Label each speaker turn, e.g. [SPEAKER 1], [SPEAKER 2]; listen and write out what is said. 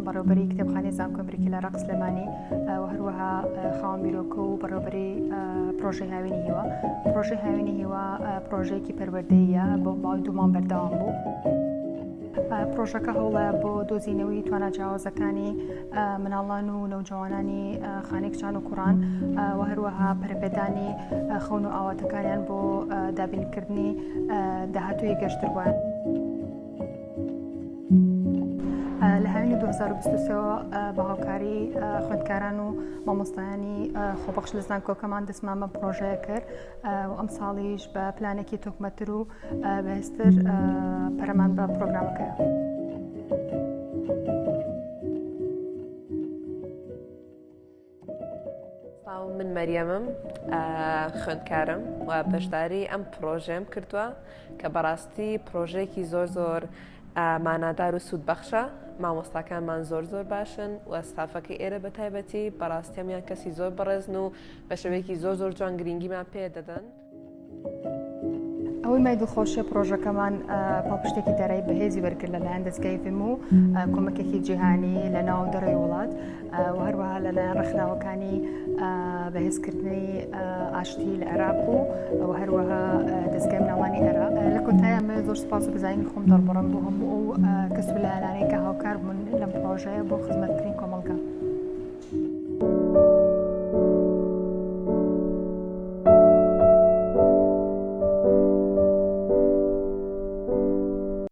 [SPEAKER 1] بەڕێوەبەری کتێبخانەی زانکۆ ئەمریکی لە ڕق سلێمانی و هەروەها خاوەن بیرۆکە و بەڕێوەبەری پرۆژەی هاوینی هیوا. پرۆژەی هاوینی هیوا پرۆژەیەکی پەروەردەییە بۆ ماوەی 2 مانگ بەردەوام بوو. پرۆژەکە هەوڵە بۆ دۆزینەوەی تواناجیاوازەکانی مناڵان و نەوجەوانانی خانەی کچان و کوڕان و هەروەها پەرەپێدانی خەون و ئاواتەکانیان بۆ دابینکردنی داهاتووی گەشتروان. لە هاوینی 2023 بە هاوکاری خوێندکاران و مامۆستایانی خۆبەخش لە زانکۆکەمان دەستمان بە پرۆژەیە کرد و ئەم ساڵیش بە پلانێکی تۆکمەتر و بەهێزتر پەرەمان بە پرۆگرامەکە.
[SPEAKER 2] من مەریەمم خوێندکارم و بەشداری ئەم پرۆژەم کردووە کە بەڕاستی پرۆژەیەکی زۆر مانادار و سوودبەخشە. مامۆستاکانمان زۆر باشن و ستافەکەی ئێرە بە تایبەتی بەڕاستی هەمویان کەسی زۆر بەڕێزن و بە شێوەیەکی زۆر جوان گرنگیمان پێ دەدەن.
[SPEAKER 1] ئەوەی مای دڵخۆشیە پرۆژەکەمان پاڵپشتێکی دارایی بەهێزی وەرگرت لەلایەن دەستگای فم و کۆمەکێکی جیهانی لە ناو دەڕێی وڵات و هەروەها لەلایەن ڕێکخراوەکانی بەهێزکردنی ئاشتی لە عێراق و هەروەها دەستگای مناڵانی عێراق. لە کۆتاییە زۆر سوپاس و بزانینی خۆم دەڕبڕم بۆ هەموو ئەو کەس و لایەنانەی کە هاوکار بوون لەم پرۆژەیە بۆ خزمەتکردنی کۆمەڵگە.